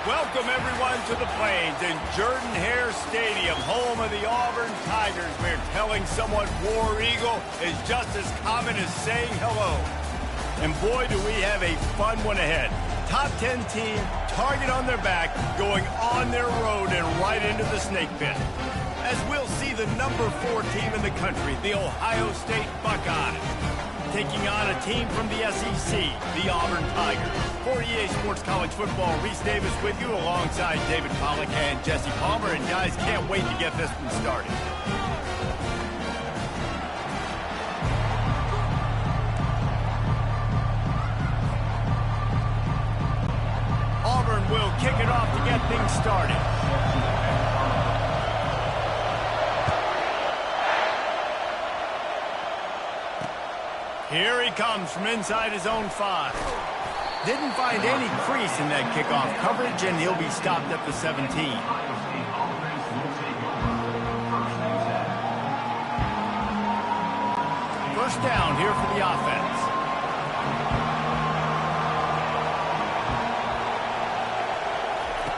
Welcome, everyone, to the Plains in Jordan-Hare Stadium, home of the Auburn Tigers, where telling someone War Eagle is just as common as saying hello. And boy, do we have a fun one ahead. Top 10 team, target on their back, going on their road and right into the snake pit. As we'll see the number 4 team in the country, the Ohio State Buckeyes, taking on a team from the SEC, the Auburn Tigers. For EA Sports College Football, Reese Davis with you alongside David Pollack and Jesse Palmer. And guys, can't wait to get this one started. Auburn will kick it off to get things started. Here he comes from inside his own 5. Didn't find any crease in that kickoff coverage, and he'll be stopped at the 17. First down here for the offense.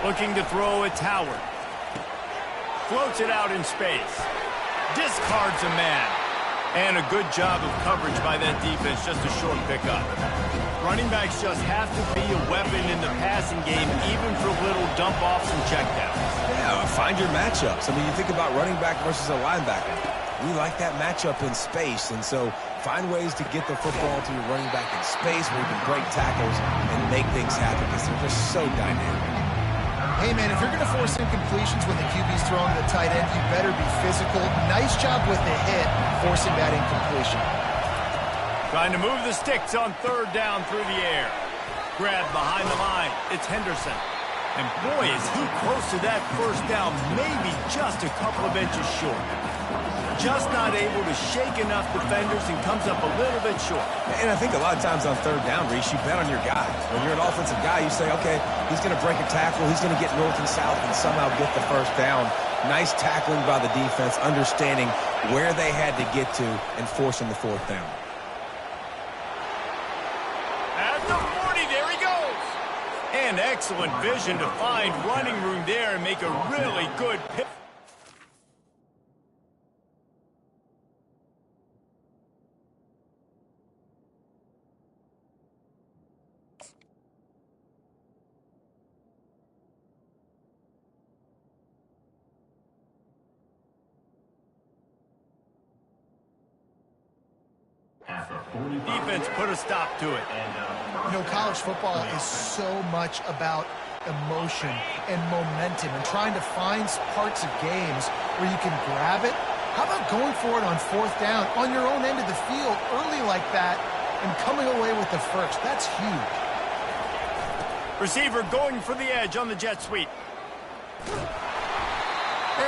Looking to throw, it's Howard. Floats it out in space. Discards a man. And a good job of coverage by that defense, just a short pickup. Running backs just have to be a weapon in the passing game, even for little dump-offs and checkdowns. Yeah, find your matchups. I mean, you think about running back versus a linebacker. We like that matchup in space, and so find ways to get the football to your running back in space where you can break tackles and make things happen because they're just so dynamic. Hey, man, if you're going to force incompletions when the QB's throwing to the tight end, you better be physical. Nice job with the hit, forcing that incompletion. Trying to move the sticks on third down through the air. Grab behind the line. It's Henderson. And boy, is he close to that first down, maybe just a couple of inches short. Just not able to shake enough defenders and comes up a little bit short. And I think a lot of times on third down, Reese, you bet on your guy. When you're an offensive guy, you say, okay, he's going to break a tackle, he's going to get north and south and somehow get the first down. Nice tackling by the defense, understanding where they had to get to and forcing the fourth down. At the 40, there he goes. And excellent vision to find running room there and make a really good pick. Defense put a stop to it. You know, college football is so much about emotion and momentum and trying to find parts of games where you can grab it. How about going for it on fourth down on your own end of the field early like that and coming away with the first? That's huge. Receiver going for the edge on the jet sweep.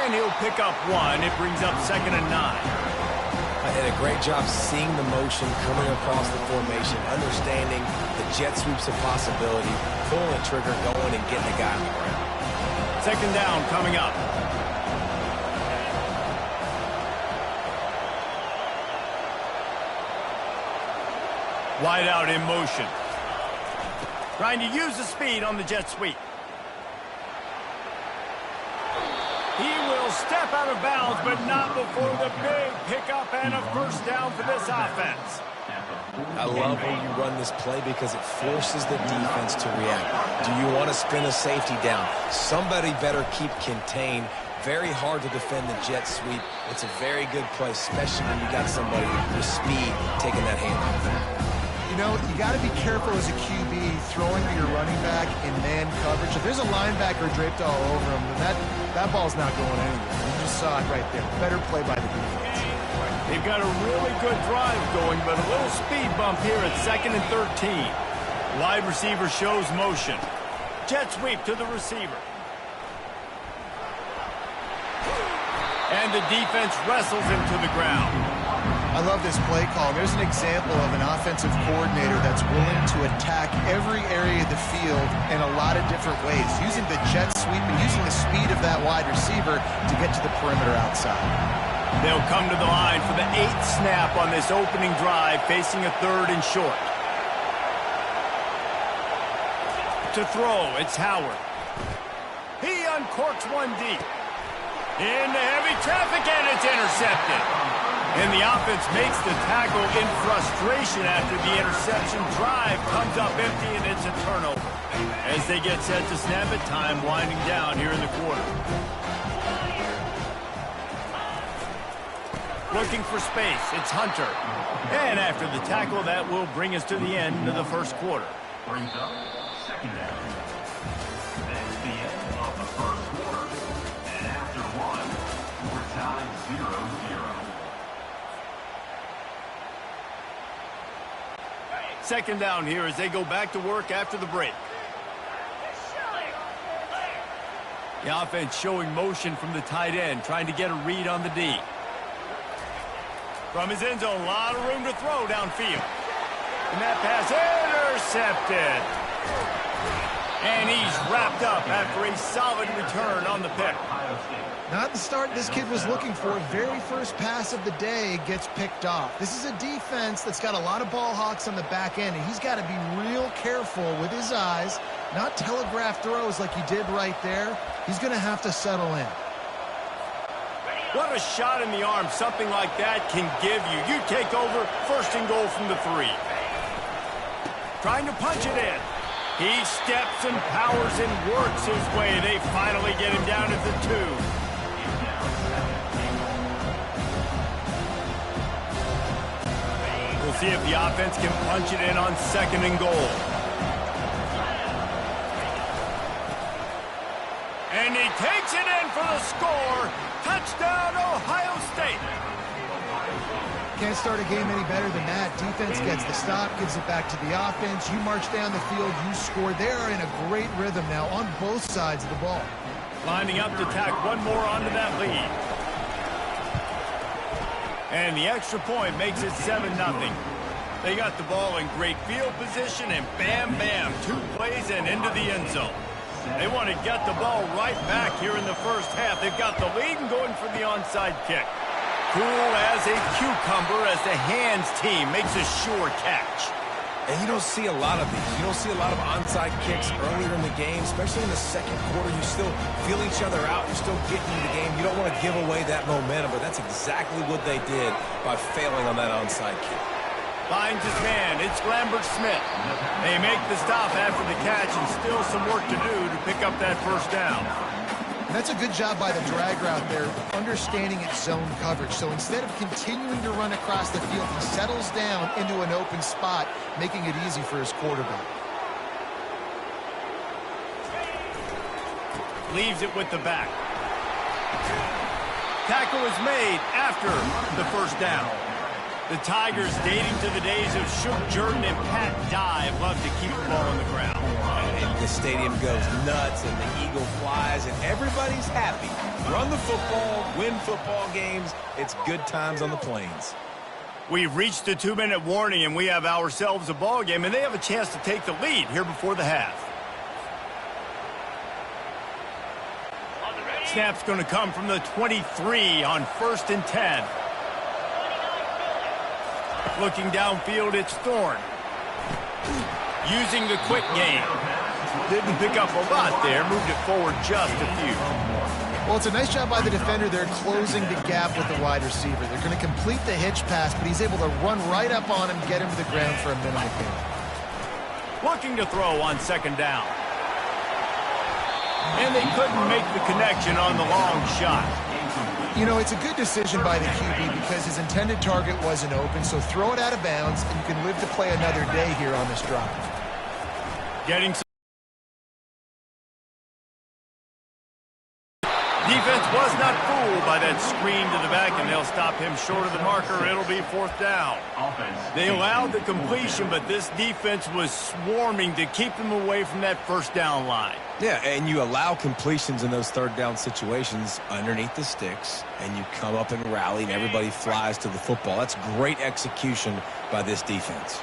And he'll pick up 1. It brings up 2nd and 9. Did a great job seeing the motion coming across the formation, understanding the jet sweep's a possibility, pulling the trigger, going and getting the guy on the ground. 2nd down coming up. Wide out in motion. Trying to use the speed on the jet sweep. He will step out of bounds, but not before the big pickup and a first down for this offense. I love when you run this play because it forces the defense to react. Do you want to spin a safety down? Somebody better keep contained. Very hard to defend the jet sweep. It's a very good play, especially when you got somebody with speed taking that handoff. You know, you got to be careful as a QB throwing to your running back in man coverage. If there's a linebacker draped all over him, then that ball's not going anywhere. You just saw it right there. Better play by the defense. They've got a really good drive going, but a little speed bump here at 2nd and 13. Wide receiver shows motion. Jet sweep to the receiver. And the defense wrestles him to the ground. I love this play call. There's an example of an offensive coordinator that's willing to attack every area of the field in a lot of different ways, using the jet sweep and using the speed of that wide receiver to get to the perimeter outside. They'll come to the line for the 8th snap on this opening drive, facing a 3rd and short. To throw, it's Howard. corks one deep. Into heavy traffic, and it's intercepted. And the offense makes the tackle in frustration after the interception. Drive comes up empty, and it's a turnover. As they get set to snap it, time winding down here in the quarter. Looking for space, it's Hunter. And after the tackle, that will bring us to the end of the first quarter. Brings up second down. That's the end of the first quarter. And after one, we're tied 0-0. Second down here as they go back to work after the break. The offense showing motion from the tight end, trying to get a read on the D. From his end zone, a lot of room to throw downfield. And that pass intercepted. And he's wrapped up after a solid return on the pick. Not the start this kid was looking for. Very first pass of the day gets picked off. This is a defense that's got a lot of ball hawks on the back end, and he's got to be real careful with his eyes, not telegraph throws like he did right there. He's going to have to settle in. What a shot in the arm something like that can give you. You take over, first and goal from the 3. Trying to punch it in. He steps and powers and works his way. They finally get him down at the 2. We'll see if the offense can punch it in on second and goal. And he takes it in for the score. Touchdown, Ohio State. Can't start a game any better than that. Defense gets the stop, gives it back to the offense. You march down the field, you score. They are in a great rhythm now on both sides of the ball. Lining up to tack one more onto that lead. And the extra point makes it 7-0. They got the ball in great field position, and bam, bam, 2 plays and into the end zone. They want to get the ball right back here in the first half. They've got the lead and going for the onside kick. Cool as a cucumber as the hands team makes a sure catch. And you don't see a lot of these. You don't see a lot of onside kicks earlier in the game, especially in the second quarter. You still feel each other out. You're still getting into the game. You don't want to give away that momentum, but that's exactly what they did by failing on that onside kick. Finds his man. It's Lambert Smith. They make the stop after the catch and still some work to do to pick up that first down. And that's a good job by the drag route there, understanding its zone coverage. So instead of continuing to run across the field, he settles down into an open spot, making it easy for his quarterback. Leaves it with the back. Tackle is made after the first down. The Tigers, dating to the days of Shook Jordan and Pat Dye, love to keep the ball on the ground. And the stadium goes nuts, and the eagle flies, and everybody's happy. Run the football, win football games. It's good times on the plains. We've reached the 2-minute warning, and we have ourselves a ball game, and they have a chance to take the lead here before the half. Snap's going to come from the 23 on 1st and 10. Looking downfield, it's Thorne. Using the quick game. Didn't pick up a lot there, moved it forward just a few. Well, it's a nice job by the defender there closing the gap with the wide receiver. They're going to complete the hitch pass, but he's able to run right up on him, get him to the ground for a minimal gain. Looking to throw on 2nd down. And they couldn't make the connection on the long shot. You know, it's a good decision by the QB because his intended target wasn't open, so throw it out of bounds, and you can live to play another day here on this drive. Getting some. Defense was not fooled by that screen to the back, and they'll stop him short of the marker. It'll be 4th down. They allowed the completion, but this defense was swarming to keep them away from that first down line. Yeah, and you allow completions in those 3rd down situations underneath the sticks, and you come up and rally, and everybody flies to the football. That's great execution by this defense.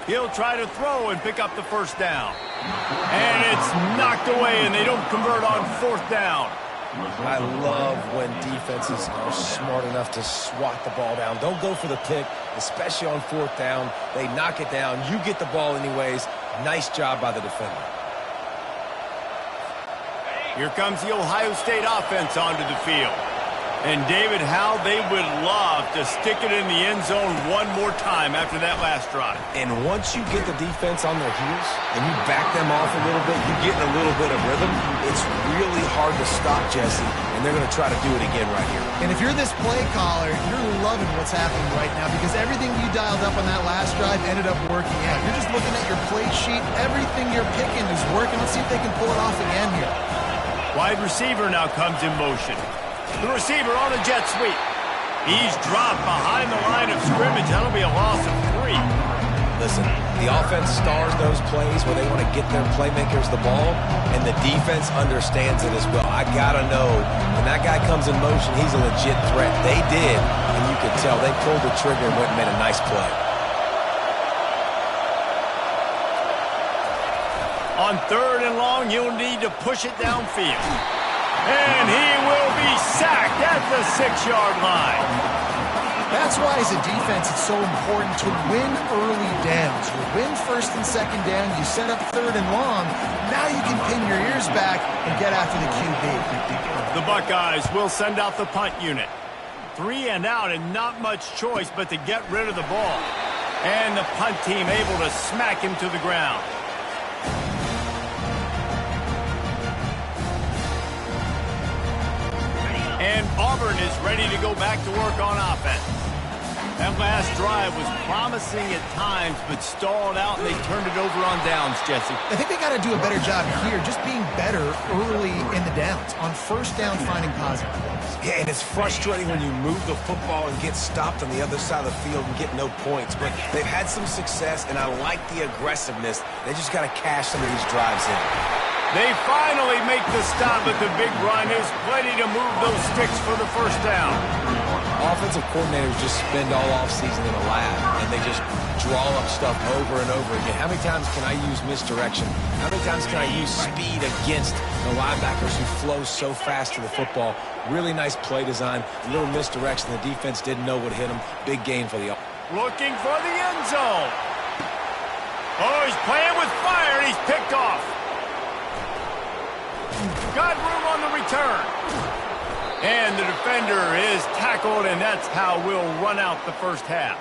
He'll try to throw and pick up the first down. And it's knocked away, and they don't convert on 4th down. I love when defenses are smart enough to swat the ball down. Don't go for the pick, especially on fourth down. They knock it down. You get the ball anyways. Nice job by the defender. Here comes the Ohio State offense onto the field. And, David, how they would love to stick it in the end zone one more time after that last drive. And once you get the defense on their heels and you back them off a little bit, you get in a little bit of rhythm, it's really hard to stop, Jesse, and they're going to try to do it again right here. And if you're this play caller, you're loving what's happening right now because everything you dialed up on that last drive ended up working out. You're just looking at your play sheet. Everything you're picking is working. Let's see if they can pull it off again here. Wide receiver now comes in motion. The receiver on a jet sweep. He's dropped behind the line of scrimmage. That'll be a loss of 3. Listen, the offense stars those plays where they want to get their playmakers the ball, and the defense understands it as well. I got to know, when that guy comes in motion, he's a legit threat. They did, and you could tell they pulled the trigger and went and made a nice play. On 3rd and long, you'll need to push it downfield. And he will be sacked at the 6-yard line. That's why, as a defense, it's so important to win early downs. You win 1st and 2nd down, you set up 3rd and long. Now you can pin your ears back and get after the QB. The Buckeyes will send out the punt unit. 3 and out and not much choice but to get rid of the ball. And the punt team able to smack him to the ground. And Auburn is ready to go back to work on offense. That last drive was promising at times, but stalled out, and they turned it over on downs, Jesse. I think they got to do a better job here, just being better early in the downs. On 1st down, finding positive plays. Yeah, and it's frustrating when you move the football and get stopped on the other side of the field and get no points. But they've had some success, and I like the aggressiveness. They just got to cash some of these drives in. They finally make the stop at the big run. There's plenty to move those sticks for the 1st down. Offensive coordinators just spend all offseason in a lab, and they just draw up stuff over and over again. How many times can I use misdirection? How many times can I use speed against the linebackers who flow so fast to the football? Really nice play design, a little misdirection. The defense didn't know what hit them. Big game for the offense. Looking for the end zone. Oh, he's playing with fire, and he's picked off. Got room on the return. And the defender is tackled, and that's how we'll run out the 1st half.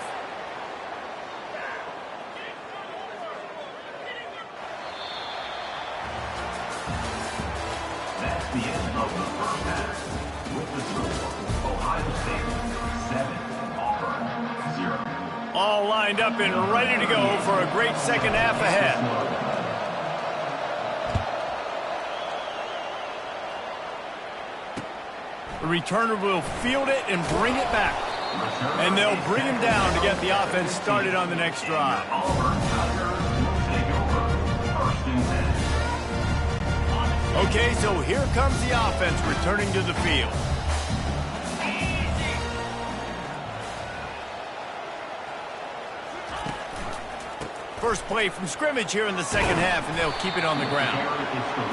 That's the end of the 1st half. With the score, Ohio State 7, Auburn 0. All lined up and ready to go for a great 2nd half ahead. The returner will field it and bring it back. And they'll bring him down to get the offense started on the next drive. Okay, so here comes the offense returning to the field. First play from scrimmage here in the 2nd half, and they'll keep it on the ground.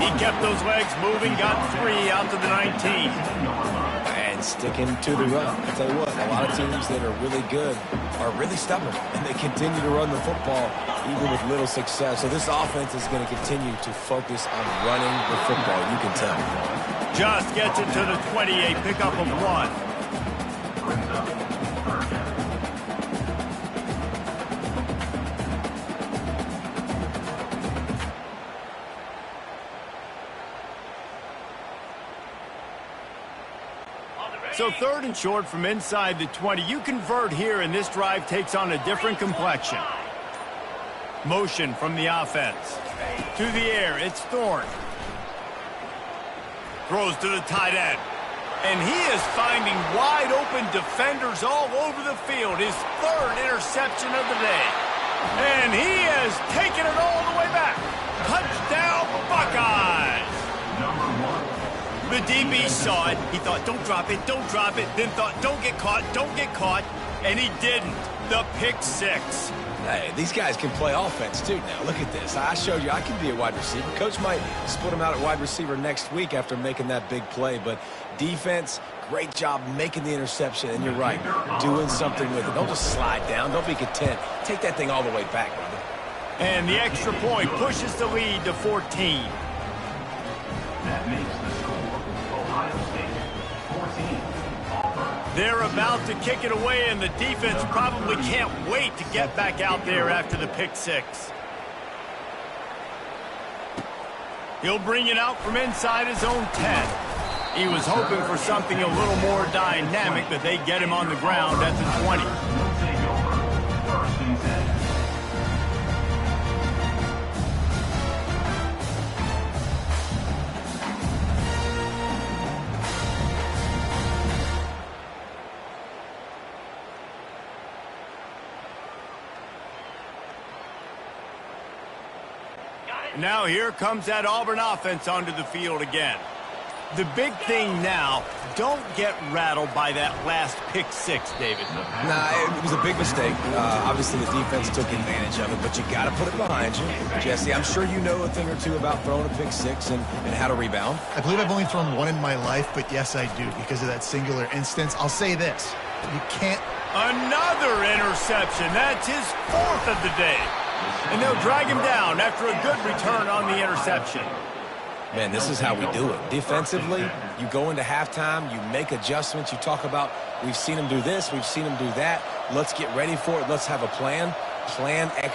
He kept those legs moving, got 3 out to the 19. And sticking to the run. I'll tell you what, a lot of teams that are really good are really stubborn, and they continue to run the football even with little success. So this offense is going to continue to focus on running the football, you can tell. Just gets it to the 28, pickup of 1. So 3rd and short from inside the 20. You convert here, and this drive takes on a different complexion. Motion from the offense. To the air, it's Thorne. Throws to the tight end. And he is finding wide open defenders all over the field. His 3rd interception of the day. And he has taken it all the way back. Touchdown, Buckeyes! The DB saw it. He thought, don't drop it, don't drop it. Then thought, don't get caught, and he didn't. The pick 6. Hey, these guys can play offense, too, now. Look at this. I showed you I can be a wide receiver. Coach might split him out at wide receiver next week after making that big play. But defense, great job making the interception. And you're right, doing something with it. Don't just slide down. Don't be content. Take that thing all the way back, brother. And the extra point pushes the lead to 14. That makes the score Ohio State 14, Auburn. They're about to kick it away, and the defense probably can't wait to get back out there after the pick six. He'll bring it out from inside his own 10. He was hoping for something a little more dynamic, but they get him on the ground at the 20. Will take over. First and 10. Now here comes that Auburn offense onto the field again. The big thing now, don't get rattled by that last pick six, David. Nah, it was a big mistake. Obviously, the defense took advantage of it, but you got to put it behind you. Jesse, I'm sure you know a thing or two about throwing a pick six and how to rebound. I believe I've only thrown one in my life, but yes, I do because of that singular instance. I'll say this. You can't... Another interception. That's his fourth of the day. And they'll drag him down after a good return on the interception. Man, this is how we do it. Defensively, you go into halftime, you make adjustments. You talk about, we've seen him do this, we've seen him do that. Let's get ready for it. Let's have a plan. Plan X.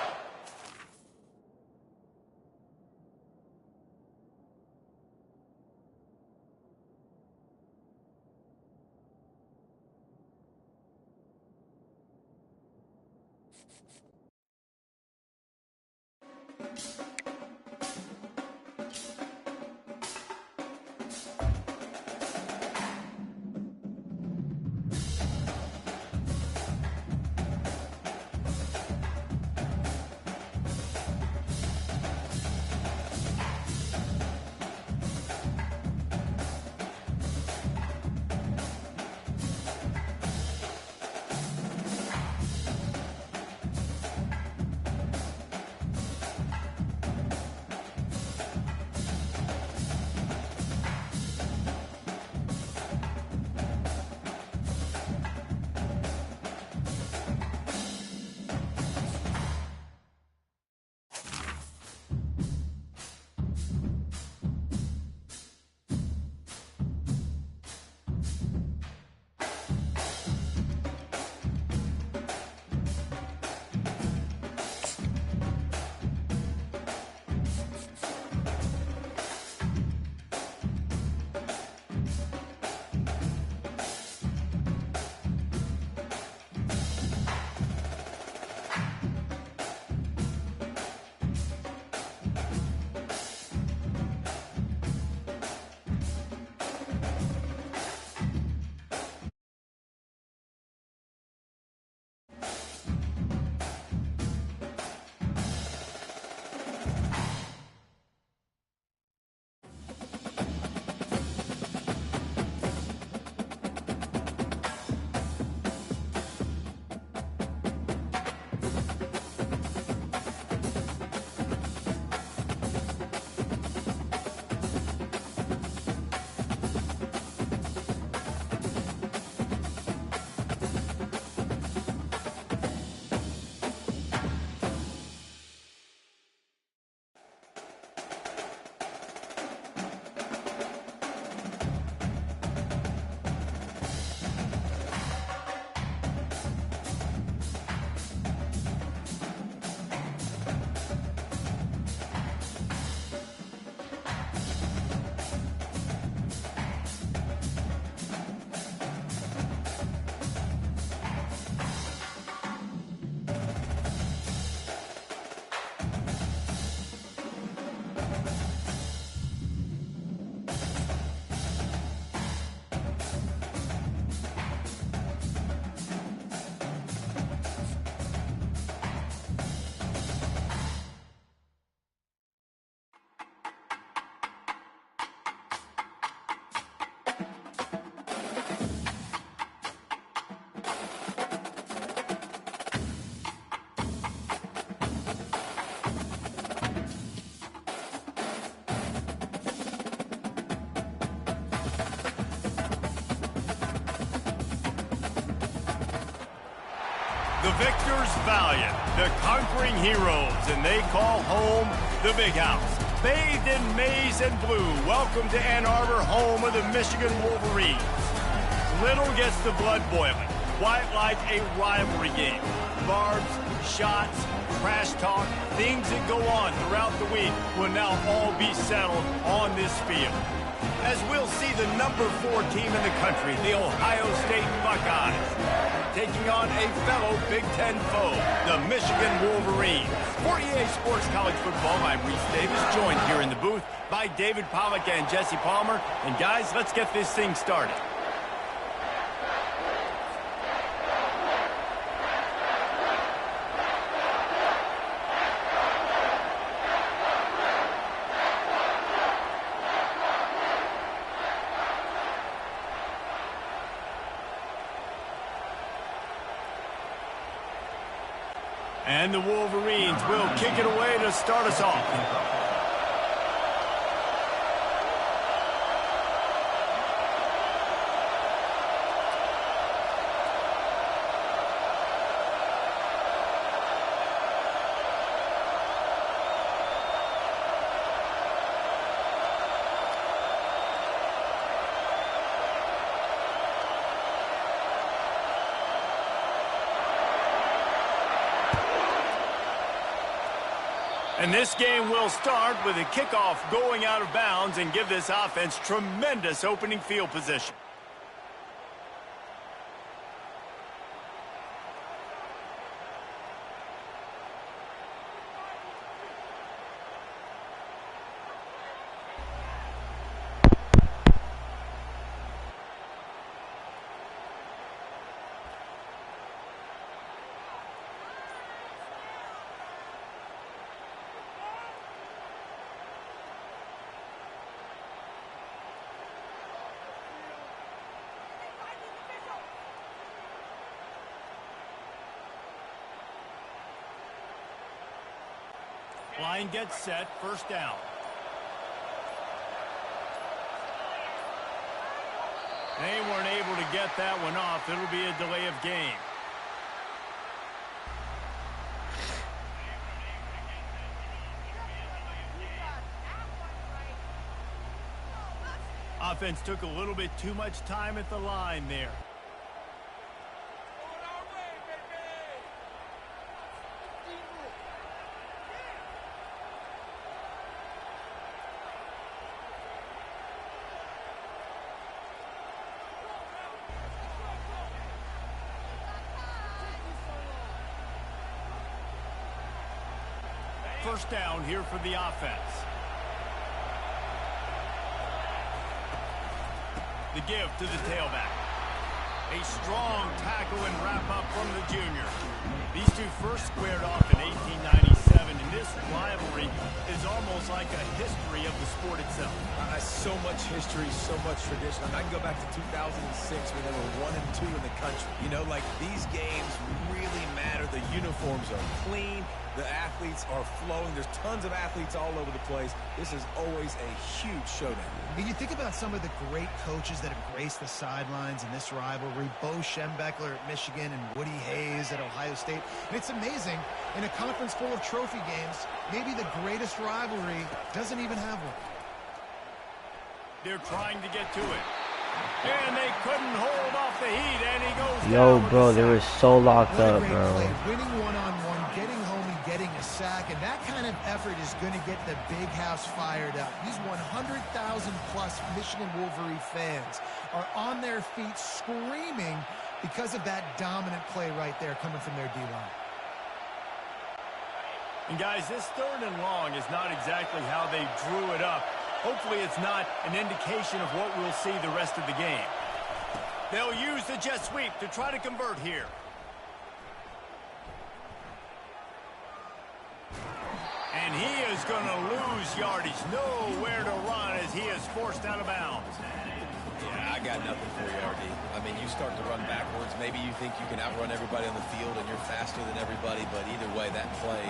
The victors valiant, the conquering heroes, and they call home the Big House. Bathed in maize and blue, welcome to Ann Arbor, home of the Michigan Wolverines. Little gets the blood boiling, quite like a rivalry game. Barbs, shots, trash talk, things that go on throughout the week will now all be settled on this field. As we'll see the number 4 team in the country, the Ohio State Buckeyes, taking on a fellow Big Ten foe, the Michigan Wolverines. For EA Sports College Football, I'm Reese Davis, joined here in the booth by David Pollack and Jesse Palmer. And guys, let's get this thing started. And the Wolverines will kick it away to start us off. And this game will start with a kickoff going out of bounds and give this offense tremendous opening field position. Line gets set, first down. They weren't able to get that one off. It'll be a delay of game. Offense took a little bit too much time at the line there. First down here for the offense. The give to the tailback. A strong tackle and wrap-up from the junior. These two first squared off in 1897, and this rivalry is almost like a history of the sport itself. So much history, so much tradition. I can go back to 2006 when they were 1 and 2 in the country. You know, like, these games really matter. The uniforms are clean. The athletes are flowing. There's tons of athletes all over the place. This is always a huge showdown. When you think about some of the great coaches that have graced the sidelines in this rivalry, Bo Schembechler at Michigan and Woody Hayes at Ohio State, and it's amazing, in a conference full of trophy games, maybe the greatest rivalry doesn't even have one. They're trying to get to it. And they couldn't hold off the heat, and he goes Yo, down. bro, they were so locked What a up, great bro. play. Winning one-on-one, getting home and getting a sack, and that kind of effort is going to get the Big House fired up. These 100,000-plus Michigan Wolverine fans are on their feet screaming because of that dominant play right there coming from their D-line. And guys, this 3rd and long is not exactly how they drew it up. Hopefully it's not an indication of what we'll see the rest of the game. They'll use the jet sweep to try to convert here. And he is going to lose yardage. Nowhere to run as he is forced out of bounds. Yeah, I got nothing for you, RD. I mean, you start to run backwards. Maybe you think you can outrun everybody on the field and you're faster than everybody, but either way, that play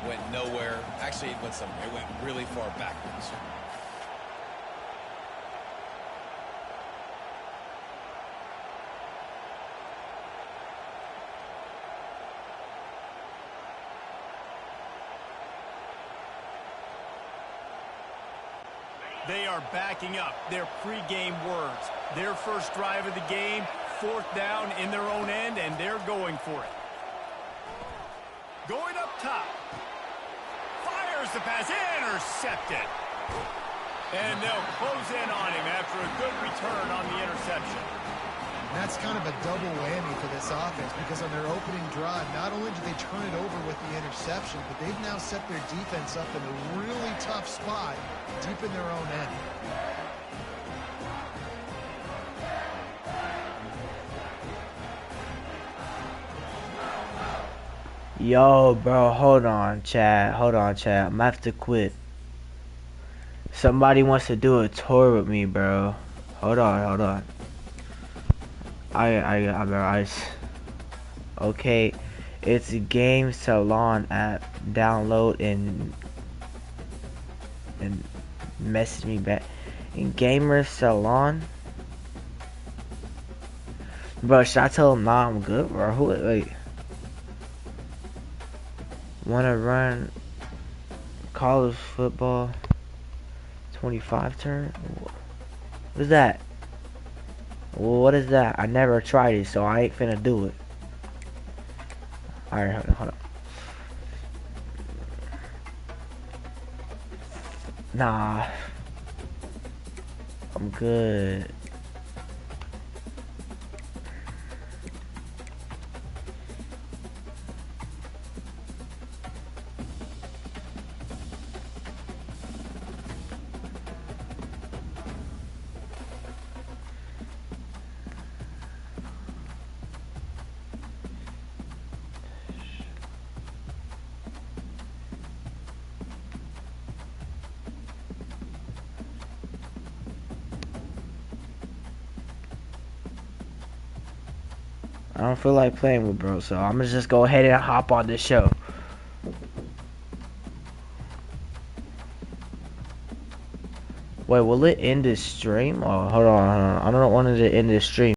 went nowhere. Actually, it went really far backwards. They are backing up their pregame words. Their first drive of the game, 4th down in their own end, and they're going for it. Going up top. Fires the pass, intercepted. And they'll close in on him after a good return on the interception. And that's kind of a double whammy for this offense because on their opening drive, not only did they turn it over with the interception, but they've now set their defense up in a really tough spot deep in their own end. Yo, bro, hold on, Chad. Hold on, Chad. I'm gonna have to quit. Somebody wants to do a tour with me, bro. Hold on. Okay, it's a Game Salon app. Download and message me back. In Gamer Salon, bro. Should I tell him nah, I'm good, bro? Wait. Wanna run college football 25 turn? What is that? What is that? I never tried it, so I ain't finna do it. Alright, hold on. Nah. I'm good. I don't feel like playing with bro, so I'm gonna just go ahead and hop on this show. Wait, will it end this stream? Oh, hold on. I don't want it to end this stream.